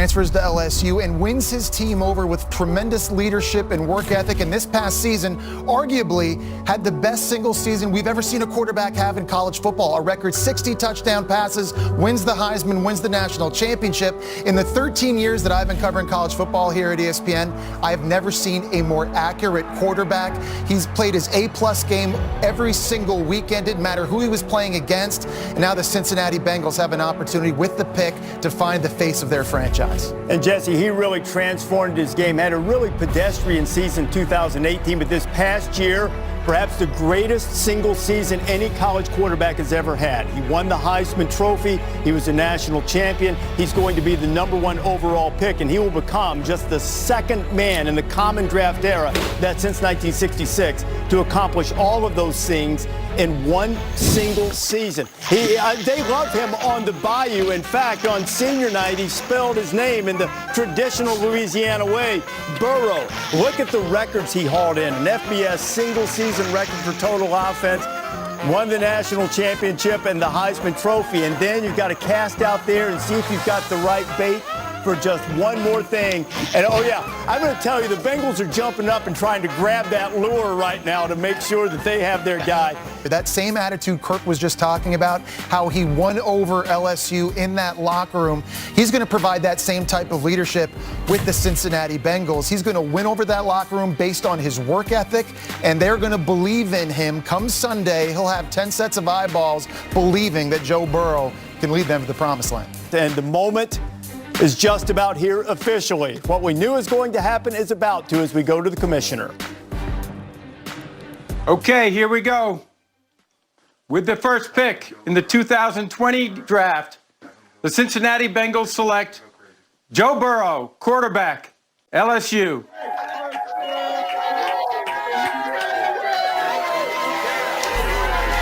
transfers to LSU and wins his team over with tremendous leadership and work ethic. And this past season, arguably, had the best single season we've ever seen a quarterback have in college football. A record 60 touchdown passes, wins the Heisman, wins the national championship. In the 13 years that I've been covering college football here at ESPN, I have never seen a more accurate quarterback. He's played his A-plus game every single weekend. Didn't matter who he was playing against. And now the Cincinnati Bengals have an opportunity with the pick to find the face of their franchise. And Jesse, he really transformed his game, had a really pedestrian season 2018, but this past year, perhaps the greatest single season any college quarterback has ever had. He won the Heisman Trophy. He was a national champion. He's going to be the #1 overall pick, and he will become just the second man in the common draft era, that since 1966, to accomplish all of those things in one single season. They love him on the Bayou. In fact, on senior night, he spelled his name in the traditional Louisiana way, Burreaux. Look at the records he hauled in. An FBS single season record for total offense, won the national championship and the Heisman Trophy. And then you've got to cast out there and see if you've got the right bait for just one more thing. And oh yeah, I'm going to tell you, the Bengals are jumping up and trying to grab that lure right now to make sure that they have their guy. That same attitude Kirk was just talking about, how he won over LSU in that locker room, he's going to provide that same type of leadership with the Cincinnati Bengals. He's going to win over that locker room based on his work ethic, and they're going to believe in him. Come Sunday, he'll have 10 sets of eyeballs believing that Joe Burrow can lead them to the promised land. And the moment is just about here officially. What we knew is going to happen is about to as we go to the commissioner. Okay, here we go. With the first pick in the 2020 draft, the Cincinnati Bengals select Joe Burrow, quarterback, LSU.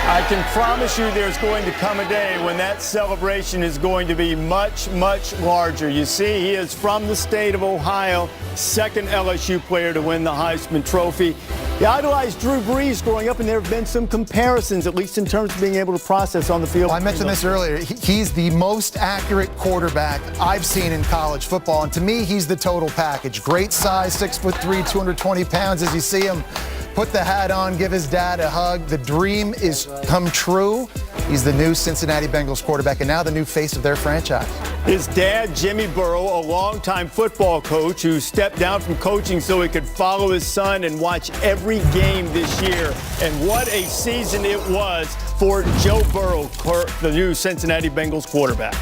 I can promise you there's going to come a day when that celebration is going to be much, much larger. You see, he is from the state of Ohio, second LSU player to win the Heisman Trophy. He idolized Drew Brees growing up, and there have been some comparisons, at least in terms of being able to process on the field. Well, I mentioned this earlier. He's the most accurate quarterback I've seen in college football, and to me, he's the total package. Great size, 6'3", 220 pounds as you see him. Put the hat on, give his dad a hug. The dream is come true. He's the new Cincinnati Bengals quarterback and now the new face of their franchise. His dad, Jimmy Burrow, a longtime football coach who stepped down from coaching so he could follow his son and watch every game this year. And what a season it was for Joe Burrow, the new Cincinnati Bengals quarterback.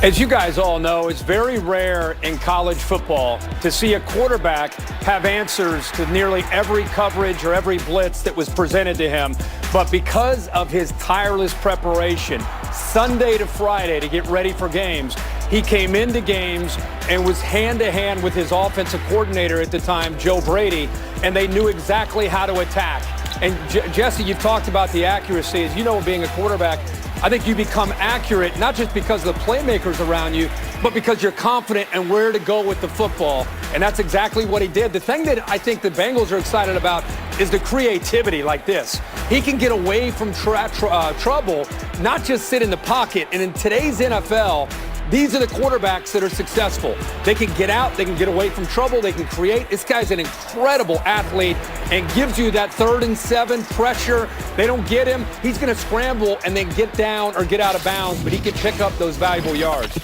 As you guys all know, it's very rare in college football to see a quarterback have answers to nearly every coverage or every blitz that was presented to him. But because of his tireless preparation, Sunday to Friday to get ready for games, he came into games and was hand-to-hand with his offensive coordinator at the time, Joe Brady, and they knew exactly how to attack. And Jesse, you've talked about the accuracy. As you know, being a quarterback, I think you become accurate, not just because of the playmakers around you, but because you're confident in where to go with the football. And that's exactly what he did. The thing that I think the Bengals are excited about is the creativity like this. He can get away from trouble, not just sit in the pocket. And in today's NFL, these are the quarterbacks that are successful. They can get out, they can get away from trouble, they can create. This guy's an incredible athlete and gives you that 3rd and 7 pressure. They don't get him, he's going to scramble and then get down or get out of bounds, but he can pick up those valuable yards.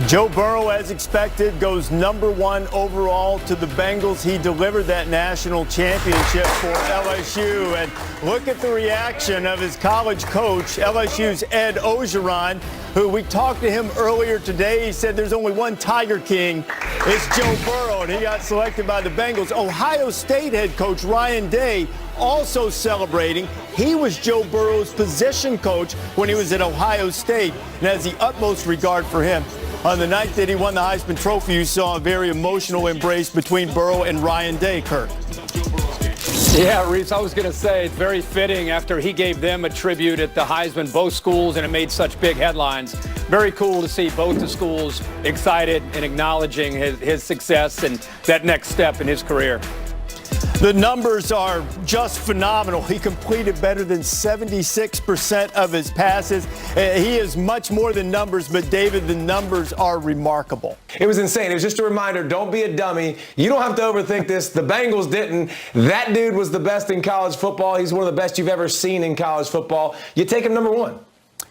Joe Burrow, as expected, goes #1 overall to the Bengals. He delivered that national championship for LSU. And look at the reaction of his college coach, LSU's Ed Orgeron, who we talked to him earlier today. He said there's only one Tiger King. It's Joe Burrow, and he got selected by the Bengals. Ohio State head coach Ryan Day also celebrating. He was Joe Burrow's position coach when he was at Ohio State and has the utmost regard for him. On the night that he won the Heisman Trophy, you saw a very emotional embrace between Burrow and Ryan Day, Kurt. Yeah, Reese, I was going to say it's very fitting after he gave them a tribute at the Heisman, both schools, and it made such big headlines. Very cool to see both the schools excited and acknowledging his success and that next step in his career. The numbers are just phenomenal. He completed better than 76% of his passes. He is much more than numbers, but David, the numbers are remarkable. It was insane. It was just a reminder, don't be a dummy. You don't have to overthink this. The Bengals didn't. That dude was the best in college football. He's one of the best you've ever seen in college football. You take him number one.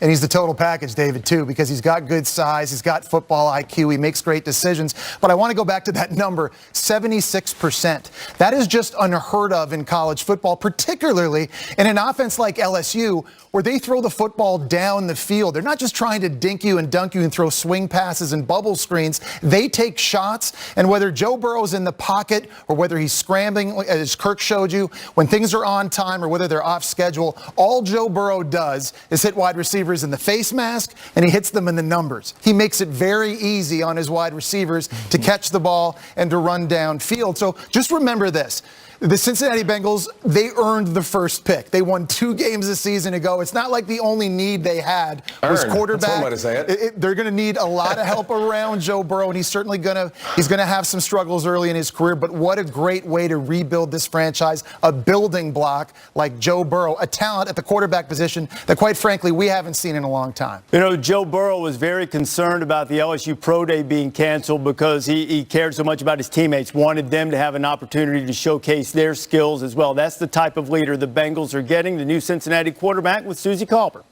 And he's the total package, David, too, because he's got good size, he's got football IQ, he makes great decisions. But I want to go back to that number, 76%. That is just unheard of in college football, particularly in an offense like LSU, where they throw the football down the field. They're not just trying to dink you and dunk you and throw swing passes and bubble screens. They take shots, and whether Joe Burrow's in the pocket or whether he's scrambling, as Kirk showed you, when things are on time or whether they're off schedule, all Joe Burrow does is hit wide receivers in the face mask, and he hits them in the numbers. He makes it very easy on his wide receivers to catch the ball and to run downfield. So just remember this. The Cincinnati Bengals, they earned the first pick. They won 2 games a season ago. It's not like the only need they had was quarterback. That's one way to say it. They're going to need a lot of help around Joe Burrow, and he's certainly going to have some struggles early in his career. But what a great way to rebuild this franchise, a building block like Joe Burrow, a talent at the quarterback position that, quite frankly, we haven't seen in a long time. You know, Joe Burrow was very concerned about the LSU Pro Day being canceled because he cared so much about his teammates, wanted them to have an opportunity to showcase their skills as well. That's the type of leader the Bengals are getting. The new Cincinnati quarterback with Susie Colbert.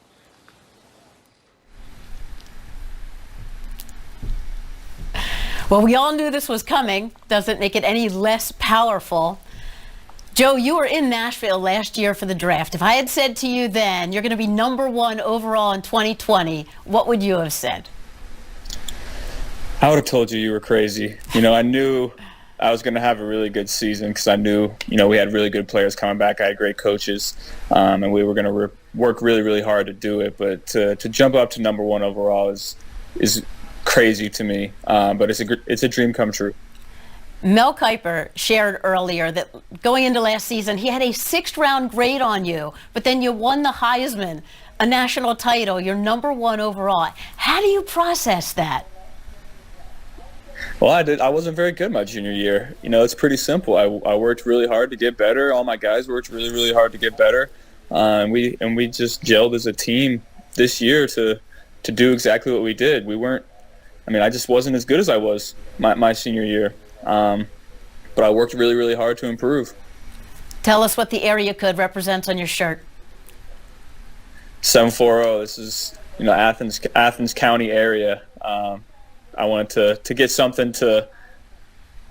Well, we all knew this was coming. Doesn't make it any less powerful. Joe, you were in Nashville last year for the draft. If I had said to you then, you're going to be number 1 overall in 2020, what would you have said? I would have told you were crazy. You know, I knew I was going to have a really good season because I knew, we had really good players coming back. I had great coaches, and we were going to work really, really hard to do it. But to jump up to number 1 overall is crazy to me. But it's a dream come true. Mel Kiper shared earlier that going into last season, he had a 6th-round grade on you, but then you won the Heisman, a national title. You're number 1 overall. How do you process that? Well, I wasn't very good my junior year. It's pretty simple. I worked really hard to get better. All my guys worked really, really hard to get better. And we just gelled as a team this year to do exactly what we did. I just wasn't as good as I was my senior year. But I worked really, really hard to improve. Tell us what the area code represents on your shirt. 740. This is, Athens County area. I wanted to get something to,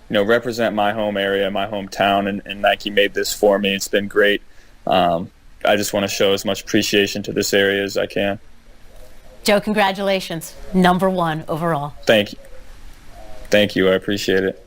represent my home area, my hometown, and Nike made this for me. It's been great. I just want to show as much appreciation to this area as I can. Joe, congratulations. Number 1 overall. Thank you. Thank you. I appreciate it.